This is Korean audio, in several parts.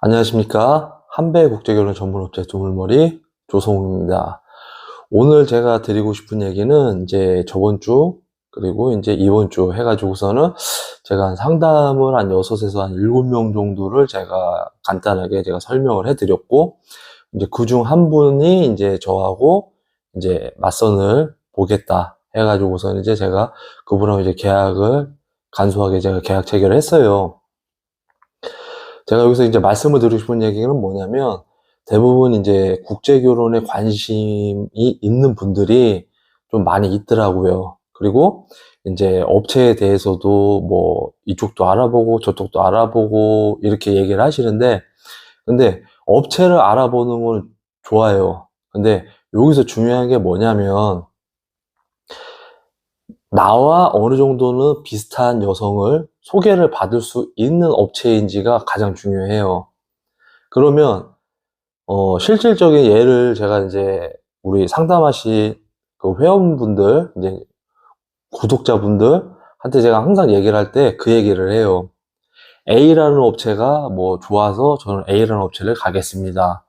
안녕하십니까. 한배 국제결혼 전문업체 두물머리 조성욱입니다. 오늘 제가 드리고 싶은 얘기는 이제 저번 주 그리고 이제 이번 주 해가지고서는 제가 한 상담을 한 6에서 한 7명 정도를 제가 간단하게 제가 설명을 해드렸고, 이제 그중 한 분이 이제 저하고 이제 맞선을 보겠다 해가지고서는 이제 제가 그분하고 이제 계약을 간소하게 제가 계약 체결을 했어요. 제가 여기서 이제 말씀을 드리고 싶은 얘기는 뭐냐면, 대부분 이제 국제결혼에 관심이 있는 분들이 좀 많이 있더라고요. 그리고 이제 업체에 대해서도 뭐 이쪽도 알아보고 저쪽도 알아보고 이렇게 얘기를 하시는데, 근데 업체를 알아보는 건 좋아요. 근데 여기서 중요한 게 뭐냐면, 나와 어느 정도는 비슷한 여성을 소개를 받을 수 있는 업체인지가 가장 중요해요. 그러면 실질적인 예를 제가 이제 우리 상담하신 그 회원분들, 이제 구독자분들한테 제가 항상 얘기를 할 때 그 얘기를 해요. A라는 업체가 뭐 좋아서 저는 A라는 업체를 가겠습니다.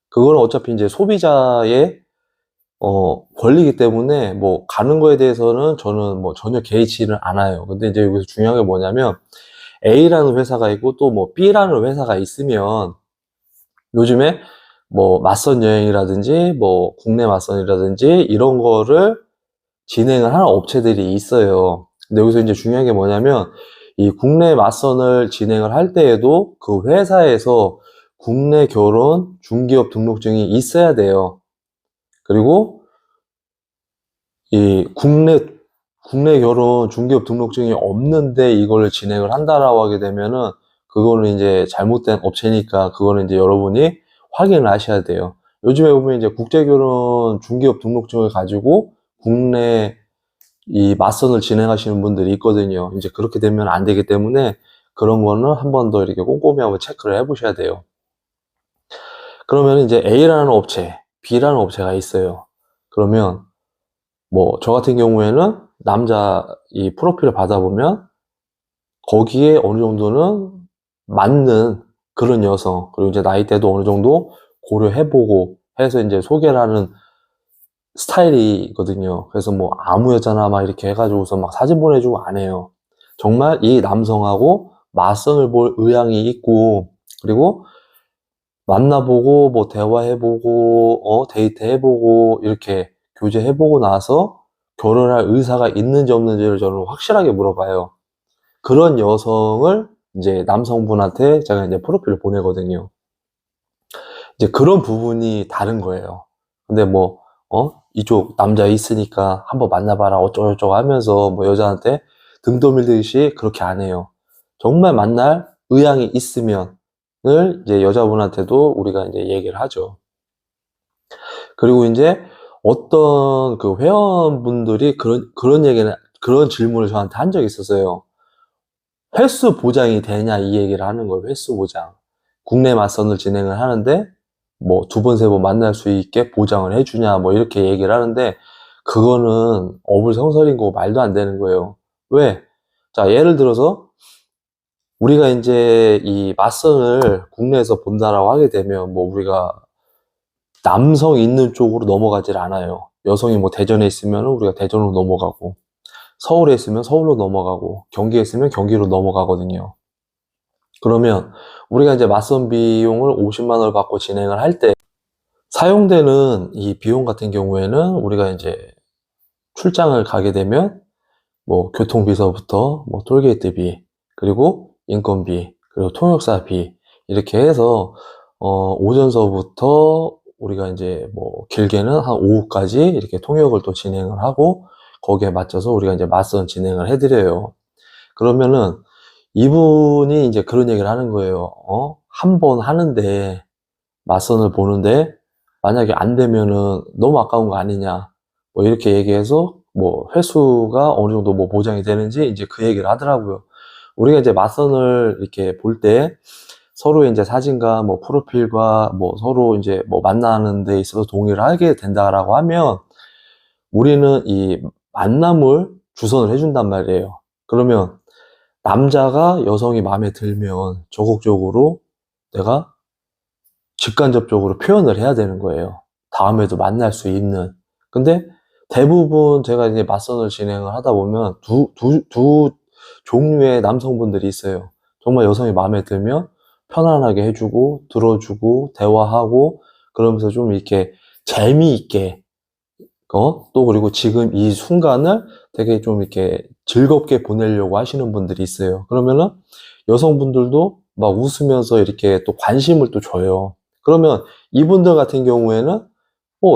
그거는 어차피 이제 소비자의 권리이기 때문에 뭐 가는 거에 대해서는 저는 뭐 전혀 개의치는 않아요. 근데 이제 여기서 중요한 게 뭐냐면, A라는 회사가 있고 또 뭐 B라는 회사가 있으면 요즘에 뭐 맞선 여행이라든지 뭐 국내 맞선이라든지 이런 거를 진행을 하는 업체들이 있어요. 근데 여기서 이제 중요한 게 뭐냐면, 이 국내 맞선을 진행을 할 때에도 그 회사에서 국내 결혼 중개업 등록증이 있어야 돼요. 그리고 이 국내 결혼 중개업 등록증이 없는데 이걸 진행을 한다라고 하게 되면은 그거는 이제 잘못된 업체니까 그거는 이제 여러분이 확인을 하셔야 돼요. 요즘에 보면 이제 국제결혼 중개업 등록증을 가지고 국내 이 맞선을 진행하시는 분들이 있거든요. 이제 그렇게 되면 안 되기 때문에 그런 거는 한 번 더 이렇게 꼼꼼히 한번 체크를 해 보셔야 돼요. 그러면 이제 A라는 업체, B라는 업체가 있어요. 그러면 뭐 저 같은 경우에는 남자 이 프로필을 받아보면 거기에 어느 정도는 맞는 그런 여성, 그리고 이제 나이대도 어느 정도 고려해보고 해서 이제 소개를 하는 스타일이거든요. 그래서 뭐 아무 여자나 막 이렇게 해가지고서 막 사진 보내주고 안 해요. 정말 이 남성하고 맞선을 볼 의향이 있고, 그리고 만나보고 뭐 대화해보고 데이트해보고 이렇게 교제해보고 나서 결혼할 의사가 있는지 없는지를 저는 확실하게 물어봐요. 그런 여성을 이제 남성분한테 제가 이제 프로필을 보내거든요. 이제 그런 부분이 다른 거예요. 근데 뭐 이쪽 남자 있으니까 한번 만나봐라 어쩌고저쩌고 하면서 뭐 여자한테 등 떠밀듯이 그렇게 안 해요. 정말 만날 의향이 있으면을 이제 여자분한테도 우리가 이제 얘기를 하죠. 그리고 이제 어떤 그 회원분들이 그런 얘기는, 그런 질문을 저한테 한 적이 있었어요. 횟수 보장이 되냐, 이 얘기를 하는 거예요. 횟수 보장. 국내 맞선을 진행을 하는데 뭐 2번, 3번 만날 수 있게 보장을 해주냐, 뭐 이렇게 얘기를 하는데, 그거는 어불성설인 거고 말도 안 되는 거예요. 왜? 자, 예를 들어서 우리가 이제 이 맞선을 국내에서 본다라고 하게 되면 뭐 우리가 남성 있는 쪽으로 넘어가질 않아요. 여성이 뭐 대전에 있으면 우리가 대전으로 넘어가고, 서울에 있으면 서울로 넘어가고, 경기에 있으면 경기로 넘어가거든요. 그러면 우리가 이제 맞선 비용을 50만 원을 받고 진행을 할 때 사용되는 이 비용 같은 경우에는 우리가 이제 출장을 가게 되면 뭐 교통비서부터 뭐 톨게이트비, 그리고 인건비, 그리고 통역사비, 이렇게 해서 오전서부터 우리가 이제 뭐 길게는 한 오후까지 이렇게 통역을 또 진행을 하고, 거기에 맞춰서 우리가 이제 맞선 진행을 해드려요. 그러면은 이분이 이제 그런 얘기를 하는 거예요. 한 번 하는데, 맞선을 보는데 만약에 안 되면은 너무 아까운 거 아니냐, 뭐 이렇게 얘기해서 뭐 횟수가 어느 정도 뭐 보장이 되는지 이제 그 얘기를 하더라고요. 우리가 이제 맞선을 이렇게 볼 때 서로 이제 사진과 뭐 프로필과 뭐 서로 이제 뭐 만나는 데 있어서 동의를 하게 된다라고 하면 우리는 이 만남을 주선을 해준단 말이에요. 그러면 남자가 여성이 마음에 들면 적극적으로 내가 직간접적으로 표현을 해야 되는 거예요. 다음에도 만날 수 있는. 근데 대부분 제가 이제 맞선을 진행을 하다 보면 두 종류의 남성분들이 있어요. 정말 여성이 마음에 들면 편안하게 해주고, 들어주고, 대화하고, 그러면서 좀 이렇게 재미있게, 또 그리고 지금 이 순간을 되게 좀 이렇게 즐겁게 보내려고 하시는 분들이 있어요. 그러면은 여성분들도 막 웃으면서 이렇게 또 관심을 또 줘요. 그러면 이분들 같은 경우에는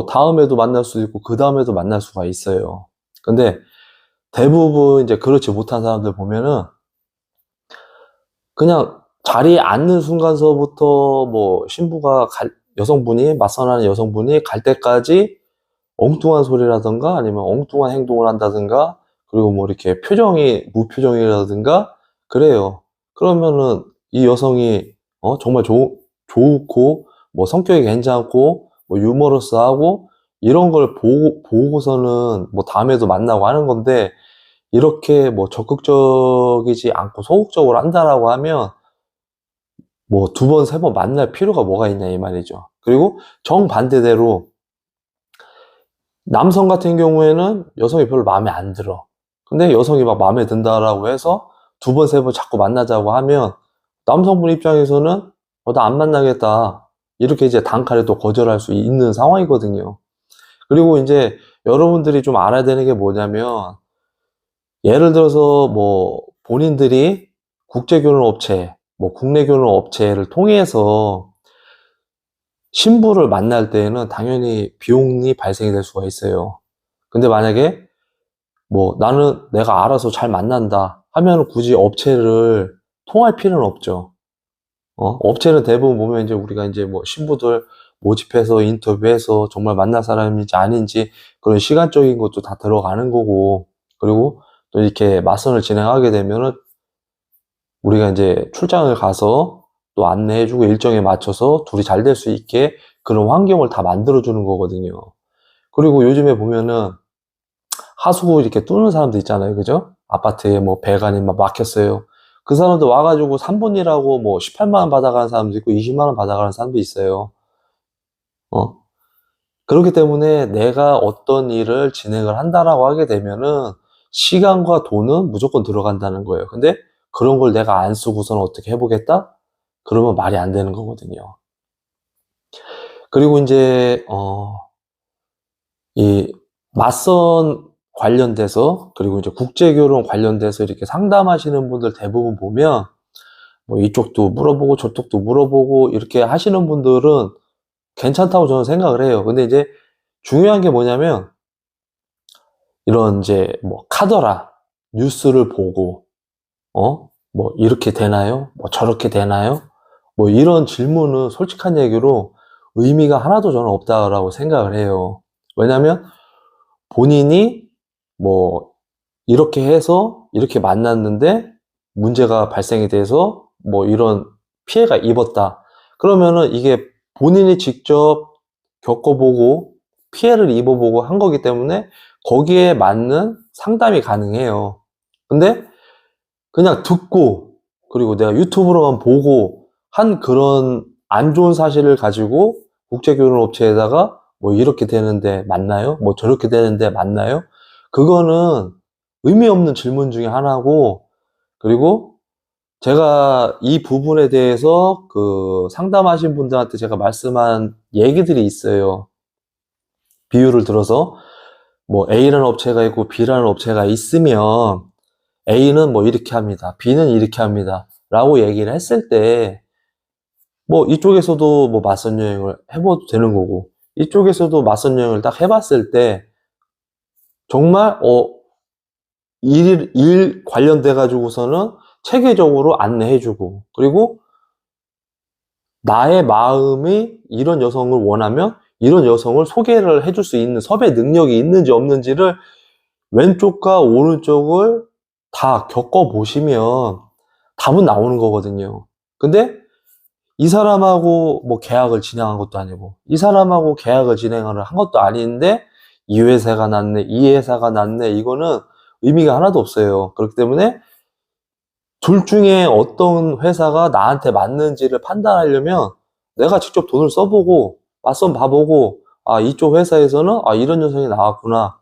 다음에도 만날 수 있고, 그 다음에도 만날 수가 있어요. 근데 대부분 이제 그렇지 못한 사람들 보면은 그냥 자리에 앉는 순간서부터 뭐 여성분이, 맞선하는 여성분이 갈 때까지 엉뚱한 소리라든가 아니면 엉뚱한 행동을 한다든가, 그리고 뭐 이렇게 표정이 무표정이라든가 그래요. 그러면은 이 여성이 정말 좋고 뭐 성격이 괜찮고 뭐 유머러스하고 이런 걸 보고서는 뭐 다음에도 만나고 하는 건데, 이렇게 뭐 적극적이지 않고 소극적으로 한다라고 하면 뭐 두 번, 세 번 만날 필요가 뭐가 있냐 이 말이죠. 그리고 정반대대로 남성 같은 경우에는 여성이 별로 마음에 안 들어. 근데 여성이 막 마음에 든다라고 해서 두 번, 세 번 자꾸 만나자고 하면 남성분 입장에서는 나 안 만나겠다, 이렇게 이제 단칼에 또 거절할 수 있는 상황이거든요. 그리고 이제 여러분들이 좀 알아야 되는 게 뭐냐면, 예를 들어서 뭐 본인들이 국제결혼업체, 뭐 국내결혼업체를 통해서 신부를 만날 때에는 당연히 비용이 발생이 될 수가 있어요. 근데 만약에 뭐 나는 내가 알아서 잘 만난다 하면 굳이 업체를 통할 필요는 없죠. 업체는 대부분 보면 이제 우리가 이제 뭐 신부들 모집해서 인터뷰해서 정말 만날 사람인지 아닌지 그런 시간적인 것도 다 들어가는 거고, 그리고 또 이렇게 맞선을 진행하게 되면은 우리가 이제 출장을 가서 또 안내해주고 일정에 맞춰서 둘이 잘 될 수 있게 그런 환경을 다 만들어주는 거거든요. 그리고 요즘에 보면은 하수구 이렇게 뚫는 사람도 있잖아요. 그죠? 아파트에 뭐 배관이 막 막혔어요. 그 사람도 와가지고 3분이라고 뭐 18만 원 받아가는 사람도 있고 20만 원 받아가는 사람도 있어요. 어? 그렇기 때문에 내가 어떤 일을 진행을 한다라고 하게 되면은 시간과 돈은 무조건 들어간다는 거예요. 근데 그런 걸 내가 안 쓰고서는 어떻게 해보겠다? 그러면 말이 안 되는 거거든요. 그리고 이제 이 맞선 관련돼서, 그리고 이제 국제결혼 관련돼서 이렇게 상담하시는 분들 대부분 보면 뭐 이쪽도 물어보고 저쪽도 물어보고 이렇게 하시는 분들은 괜찮다고 저는 생각을 해요. 근데 이제 중요한 게 뭐냐면, 이런 이제 뭐 카더라 뉴스를 보고 뭐 이렇게 되나요? 뭐 저렇게 되나요? 뭐 이런 질문은 솔직한 얘기로 의미가 하나도 저는 없다라고 생각을 해요. 왜냐면 본인이 뭐 이렇게 해서 이렇게 만났는데 문제가 발생이 돼서 뭐 이런 피해가 입었다. 그러면은 이게 본인이 직접 겪어보고 피해를 입어보고 한 거기 때문에 거기에 맞는 상담이 가능해요. 근데 그냥 듣고 그리고 내가 유튜브로만 보고 한 그런 안 좋은 사실을 가지고 국제결혼업체에다가 뭐 이렇게 되는데 맞나요? 뭐 저렇게 되는데 맞나요? 그거는 의미 없는 질문 중에 하나고, 그리고 제가 이 부분에 대해서 그 상담하신 분들한테 제가 말씀한 얘기들이 있어요. 비유를 들어서 뭐 A라는 업체가 있고 B라는 업체가 있으면 A는 뭐 이렇게 합니다. B는 이렇게 합니다. 라고 얘기를 했을 때, 뭐 이쪽에서도 뭐 맞선 여행을 해봐도 되는 거고, 이쪽에서도 맞선 여행을 딱 해봤을 때, 정말, 일 관련돼 가지고서는 체계적으로 안내해주고, 그리고 나의 마음이 이런 여성을 원하면 이런 여성을 소개를 해줄 수 있는 섭외 능력이 있는지 없는지를 왼쪽과 오른쪽을 다 겪어보시면 답은 나오는 거거든요. 근데 이 사람하고 뭐 계약을 진행한 것도 아니고, 이 사람하고 계약을 진행을 한 것도 아닌데, 이 회사가 낫네, 이 회사가 낫네, 이거는 의미가 하나도 없어요. 그렇기 때문에 둘 중에 어떤 회사가 나한테 맞는지를 판단하려면 내가 직접 돈을 써보고, 맞선 봐보고, 아, 이쪽 회사에서는, 아, 이런 여성이 나왔구나.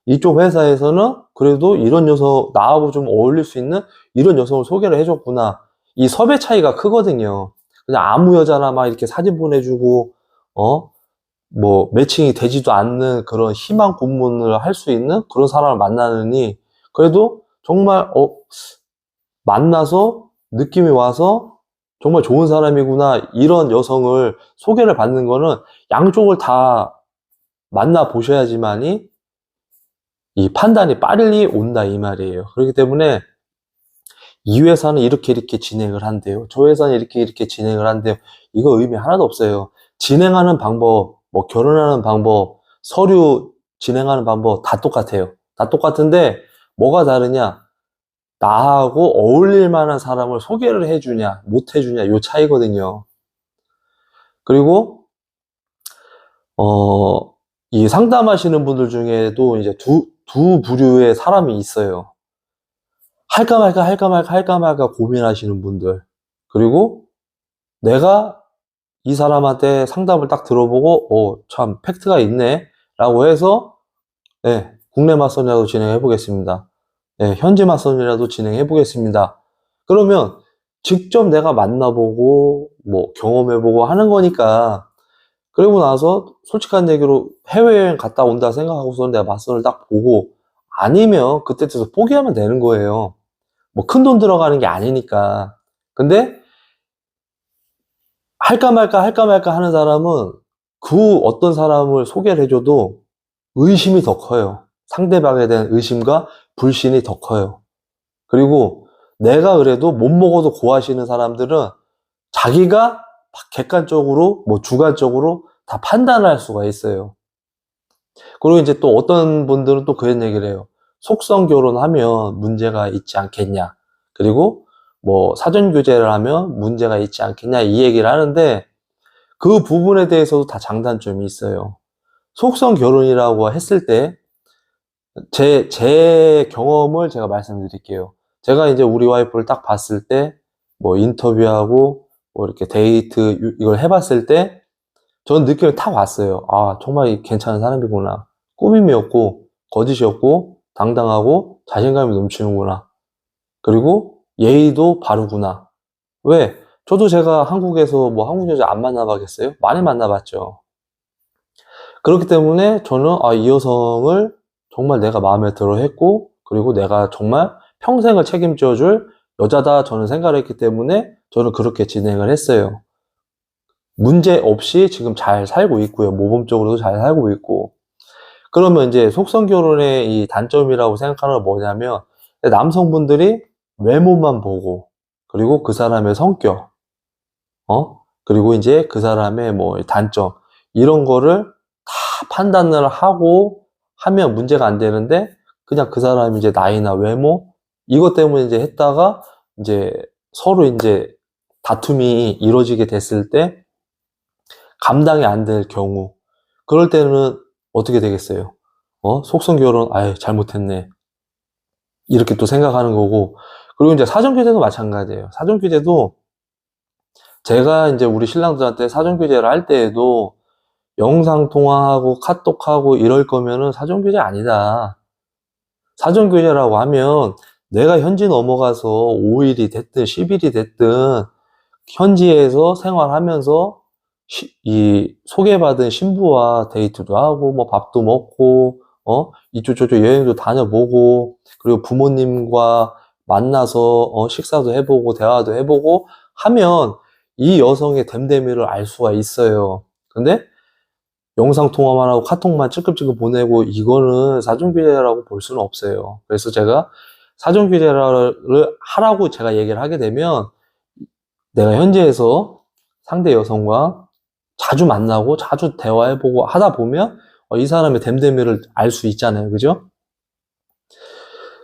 이쪽 회사에서는 그래도 이런 여성, 나하고 좀 어울릴 수 있는 이런 여성을 소개를 해줬구나. 이 섭외 차이가 크거든요. 그냥 아무 여자나 막 이렇게 사진 보내주고, 뭐, 매칭이 되지도 않는 그런 희망 고문을 할 수 있는 그런 사람을 만나느니, 그래도 정말, 만나서 느낌이 와서 정말 좋은 사람이구나, 이런 여성을 소개를 받는 거는 양쪽을 다 만나 보셔야지만이 이 판단이 빨리 온다, 이 말이에요. 그렇기 때문에 이 회사는 이렇게 진행을 한대요. 저 회사는 이렇게 진행을 한대요. 이거 의미 하나도 없어요. 진행하는 방법, 뭐 결혼하는 방법, 서류 진행하는 방법 다 똑같아요. 다 똑같은데 뭐가 다르냐? 나하고 어울릴 만한 사람을 소개를 해주냐, 못 해주냐, 요 차이거든요. 그리고 이 상담하시는 분들 중에도 이제 두 부류의 사람이 있어요. 할까 말까 고민하시는 분들. 그리고 내가 이 사람한테 상담을 딱 들어보고, 참, 팩트가 있네. 라고 해서, 네, 국내 맞선이라도 진행해 보겠습니다. 네, 현지 맞선이라도 진행해 보겠습니다. 그러면 직접 내가 만나보고, 뭐, 경험해보고 하는 거니까, 그리고 나서 솔직한 얘기로 해외여행 갔다 온다 생각하고서 내가 맞선을 딱 보고, 아니면 그때 돼서 포기하면 되는 거예요. 뭐 큰 돈 들어가는 게 아니니까. 근데 할까 말까 하는 사람은 그 어떤 사람을 소개를 해줘도 의심이 더 커요. 상대방에 대한 의심과 불신이 더 커요. 그리고 내가 그래도 못 먹어도 고하시는 사람들은 자기가 객관적으로, 뭐 주관적으로 다 판단할 수가 있어요. 그리고 이제 또 어떤 분들은 또 그런 얘기를 해요. 속성 결혼하면 문제가 있지 않겠냐. 그리고 뭐 사전 교제를 하면 문제가 있지 않겠냐, 이 얘기를 하는데 그 부분에 대해서도 다 장단점이 있어요. 속성 결혼이라고 했을 때 제 경험을 제가 말씀드릴게요. 제가 이제 우리 와이프를 딱 봤을 때 뭐 인터뷰하고 뭐 이렇게 데이트 이걸 해봤을 때 저는 느낌이 탁 왔어요. 아, 정말 괜찮은 사람이구나. 꾸밈이었고 거짓이었고 당당하고 자신감이 넘치는구나. 그리고 예의도 바르구나. 왜? 저도 제가 한국에서 뭐 한국 여자 안 만나봤겠어요? 많이 만나봤죠. 그렇기 때문에 저는 이 여성을 정말 내가 마음에 들어 했고, 그리고 내가 정말 평생을 책임져 줄 여자다 저는 생각을 했기 때문에 저는 그렇게 진행을 했어요. 문제 없이 지금 잘 살고 있고요. 모범적으로도 잘 살고 있고. 그러면 이제 속성 결혼의 이 단점이라고 생각하는 건 뭐냐면, 남성분들이 외모만 보고, 그리고 그 사람의 성격, 그리고 이제 그 사람의 뭐 단점, 이런 거를 다 판단을 하고 하면 문제가 안 되는데, 그냥 그 사람이 이제 나이나 외모, 이것 때문에 이제 했다가, 이제 서로 이제 다툼이 이루어지게 됐을 때, 감당이 안 될 경우, 그럴 때는 어떻게 되겠어요? 속성 결혼, 아유, 잘못했네. 이렇게 또 생각하는 거고, 그리고 이제 사전교제도 마찬가지예요. 사전교제도 제가 이제 우리 신랑들한테 사전교제를 할 때에도 영상통화하고 카톡하고 이럴 거면은 사전교제 아니다. 사전교제라고 하면 내가 현지 넘어가서 5일이 됐든 10일이 됐든 현지에서 생활하면서 이 소개받은 신부와 데이트도 하고 뭐 밥도 먹고 이쪽 저쪽 여행도 다녀보고 그리고 부모님과 만나서 식사도 해보고 대화도 해보고 하면 이 여성의 됨됨이를 알 수가 있어요. 근데 영상 통화만 하고 카톡만 찔끔찔끔 보내고 이거는 사전교제라고 볼 수는 없어요. 그래서 제가 사전교제를 하라고 제가 얘기를 하게 되면 내가 현지에서 상대 여성과 자주 만나고 자주 대화해보고 하다 보면 이 사람의 됨됨이를 알 수 있잖아요. 그죠?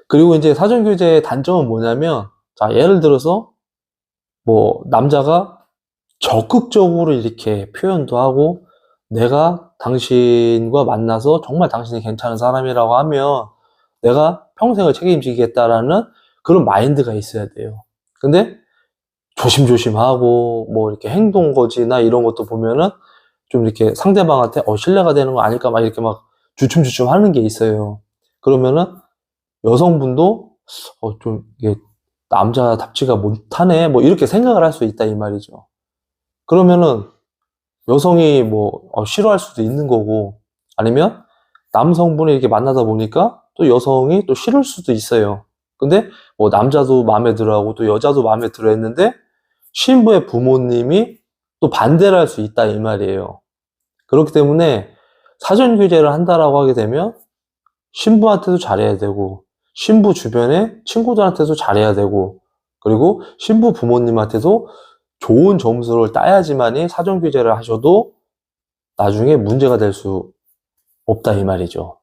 그리고 이제 사전교제의 단점은 뭐냐면, 자, 예를 들어서 뭐 남자가 적극적으로 이렇게 표현도 하고 내가 당신과 만나서 정말 당신이 괜찮은 사람이라고 하면 내가 평생을 책임지겠다라는 그런 마인드가 있어야 돼요. 근데 조심조심하고, 뭐, 이렇게 행동 거지나 이런 것도 보면은 좀 이렇게 상대방한테, 신뢰가 되는 거 아닐까 막 이렇게 막 주춤주춤 하는 게 있어요. 그러면은 여성분도, 좀, 이게 남자답지가 못하네, 뭐, 이렇게 생각을 할 수 있다, 이 말이죠. 그러면은 여성이 뭐, 싫어할 수도 있는 거고, 아니면 남성분이 이렇게 만나다 보니까 또 여성이 또 싫을 수도 있어요. 근데 뭐 남자도 마음에 들어 하고 또 여자도 마음에 들어 했는데 신부의 부모님이 또 반대를 할 수 있다 이 말이에요. 그렇기 때문에 사전 교제를 한다라고 하게 되면 신부한테도 잘해야 되고 신부 주변의 친구들한테도 잘해야 되고 그리고 신부 부모님한테도 좋은 점수를 따야지만이 사전 교제를 하셔도 나중에 문제가 될 수 없다 이 말이죠.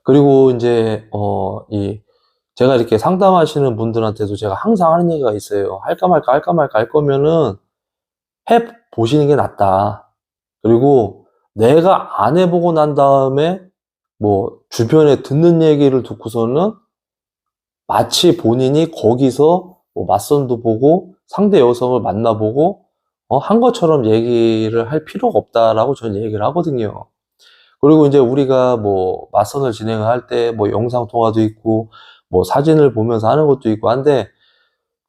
그리고 이제 제가 이렇게 상담하시는 분들한테도 제가 항상 하는 얘기가 있어요. 할까 말까 할까 말까 할 거면은 해 보시는 게 낫다. 그리고 내가 안 해보고 난 다음에 뭐 주변에 듣는 얘기를 듣고서는 마치 본인이 거기서 뭐 맞선도 보고 상대 여성을 만나보고 한 것처럼 얘기를 할 필요가 없다라고 저는 얘기를 하거든요. 그리고 이제 우리가 뭐 맞선을 진행을 할 때 뭐 영상 통화도 있고 뭐 사진을 보면서 하는 것도 있고 한데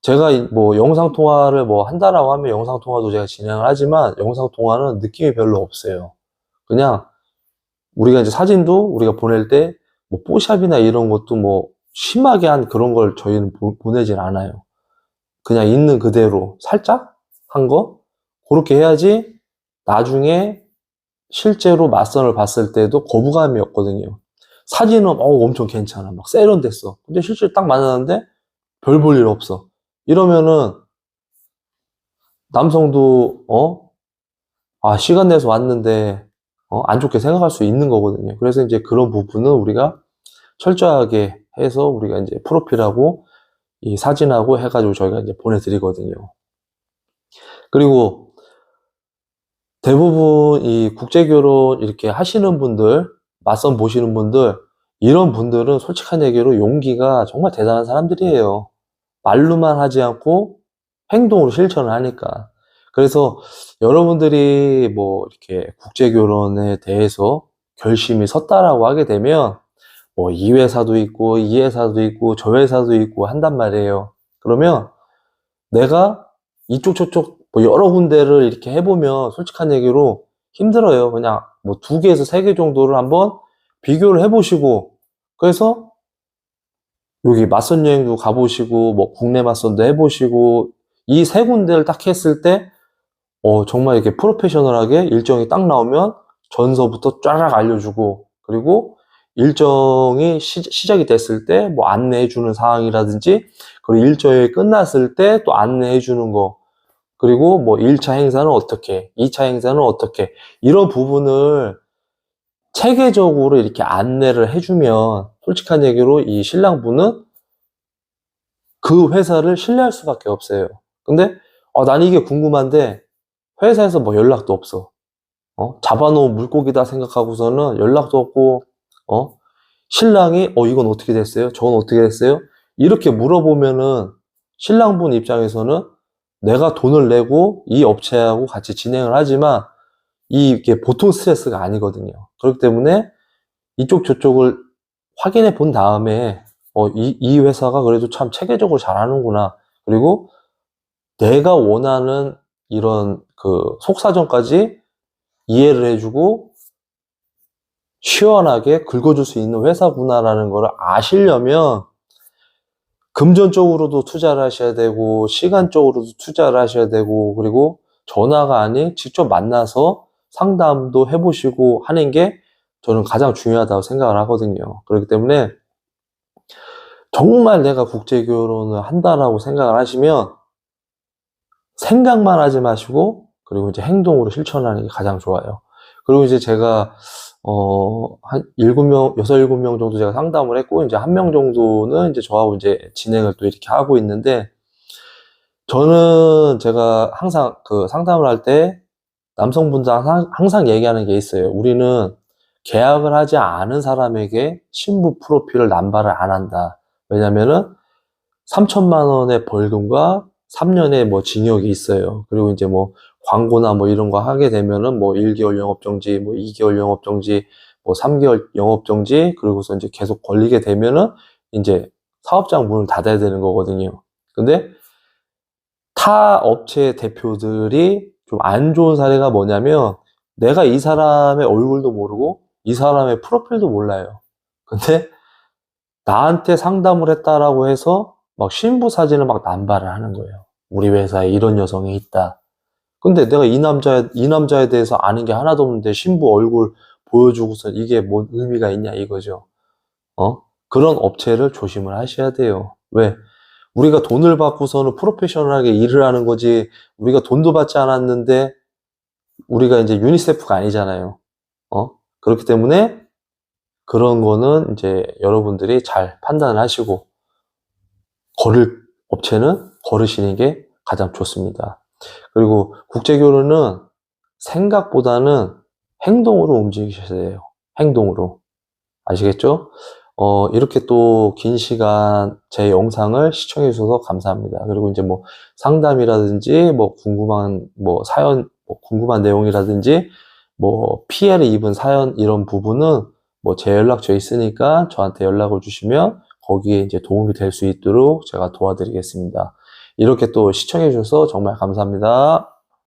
제가 뭐 영상 통화를 뭐 한다라고 하면 영상 통화도 제가 진행을 하지만 영상 통화는 느낌이 별로 없어요. 그냥 우리가 이제 사진도 우리가 보낼 때 뭐 뽀샵이나 이런 것도 뭐 심하게 한 그런 걸 저희는 보내질 않아요. 그냥 있는 그대로 살짝 한 거 그렇게 해야지 나중에 실제로 맞선을 봤을 때도 거부감이 없거든요. 사진은 엄청 괜찮아. 막 세련됐어. 근데 실제로 딱 만났는데 별 볼 일 없어. 이러면은 남성도 시간 내서 왔는데 안 좋게 생각할 수 있는 거거든요. 그래서 이제 그런 부분은 우리가 철저하게 해서 우리가 이제 프로필하고 이 사진하고 해가지고 저희가 이제 보내드리거든요. 그리고 대부분 이 국제결혼 이렇게 하시는 분들, 맞선 보시는 분들, 이런 분들은 솔직한 얘기로 용기가 정말 대단한 사람들이에요. 말로만 하지 않고 행동으로 실천을 하니까. 그래서 여러분들이 뭐 이렇게 국제결혼에 대해서 결심이 섰다라고 하게 되면 뭐 이 회사도 있고 이 회사도 있고 저 회사도 있고 한단 말이에요. 그러면 내가 이쪽 저쪽 뭐 여러 군데를 이렇게 해보면 솔직한 얘기로 힘들어요. 그냥 뭐 2개에서 3개 정도를 한번 비교를 해보시고 그래서 여기 맞선 여행도 가보시고 뭐 국내 맞선도 해보시고 이 3군데를 딱 했을 때 정말 이렇게 프로페셔널하게 일정이 딱 나오면 전서부터 쫙 알려주고 그리고 일정이 시작이 됐을 때 뭐 안내해주는 사항이라든지 그리고 일정이 끝났을 때 또 안내해주는 거 그리고 뭐 1차 행사는 어떻게 2차 행사는 어떻게 이런 부분을 체계적으로 이렇게 안내를 해주면 솔직한 얘기로 이 신랑분은 그 회사를 신뢰할 수밖에 없어요. 근데 난 이게 궁금한데 회사에서 뭐 연락도 없어. 잡아놓은 물고기다 생각하고서는 연락도 없고, 신랑이, 이건 어떻게 됐어요? 저건 어떻게 됐어요? 이렇게 물어보면은, 신랑분 입장에서는 내가 돈을 내고 이 업체하고 같이 진행을 하지만, 이게 보통 스트레스가 아니거든요. 그렇기 때문에 이쪽 저쪽을 확인해 본 다음에, 이 회사가 그래도 참 체계적으로 잘하는구나. 그리고 내가 원하는 이런 그 속사정까지 이해를 해주고 시원하게 긁어줄 수 있는 회사구나라는 걸 아시려면 금전적으로도 투자를 하셔야 되고 시간적으로도 투자를 하셔야 되고 그리고 전화가 아닌 직접 만나서 상담도 해보시고 하는 게 저는 가장 중요하다고 생각을 하거든요. 그렇기 때문에 정말 내가 국제결혼을 한다라고 생각을 하시면 생각만 하지 마시고 그리고 이제 행동으로 실천하는 게 가장 좋아요. 그리고 이제 제가 한 7명, 6, 7명 정도 제가 상담을 했고 이제 1명 정도는 이제 저하고 이제 진행을 또 이렇게 하고 있는데 저는 제가 항상 그 상담을 할 때 남성분들 항상 얘기하는 게 있어요. 우리는 계약을 하지 않은 사람에게 신부 프로필을 남발을 안 한다. 왜냐면은 3천만 원의 벌금과 3년의 뭐 징역이 있어요. 그리고 이제 뭐 광고나 뭐 이런 거 하게 되면은 뭐 1개월 영업정지, 뭐 2개월 영업정지, 뭐 3개월 영업정지, 그리고서 이제 계속 걸리게 되면은 이제 사업장 문을 닫아야 되는 거거든요. 근데 타 업체 대표들이 좀 안 좋은 사례가 뭐냐면 내가 이 사람의 얼굴도 모르고 이 사람의 프로필도 몰라요. 근데 나한테 상담을 했다라고 해서 막 신부 사진을 막 남발을 하는 거예요. 우리 회사에 이런 여성이 있다. 근데 내가 이 남자에 대해서 아는 게 하나도 없는데 신부 얼굴 보여주고서 이게 뭔 의미가 있냐 이거죠. 그런 업체를 조심을 하셔야 돼요. 왜? 우리가 돈을 받고서는 프로페셔널하게 일을 하는 거지, 우리가 돈도 받지 않았는데, 우리가 이제 유니세프가 아니잖아요. 그렇기 때문에 그런 거는 이제 여러분들이 잘 판단을 하시고, 걸을 업체는 걸으시는 게 가장 좋습니다. 그리고 국제결혼은 생각보다는 행동으로 움직이셔야 돼요. 행동으로. 아시겠죠? 이렇게 또 긴 시간 제 영상을 시청해 주셔서 감사합니다. 그리고 이제 뭐 상담이라든지 뭐 궁금한 뭐 사연, 뭐 궁금한 내용이라든지 뭐 피해를 입은 사연 이런 부분은 뭐 제 연락처 있으니까 저한테 연락을 주시면 거기에 이제 도움이 될 수 있도록 제가 도와드리겠습니다. 이렇게 또 시청해 주셔서 정말 감사합니다.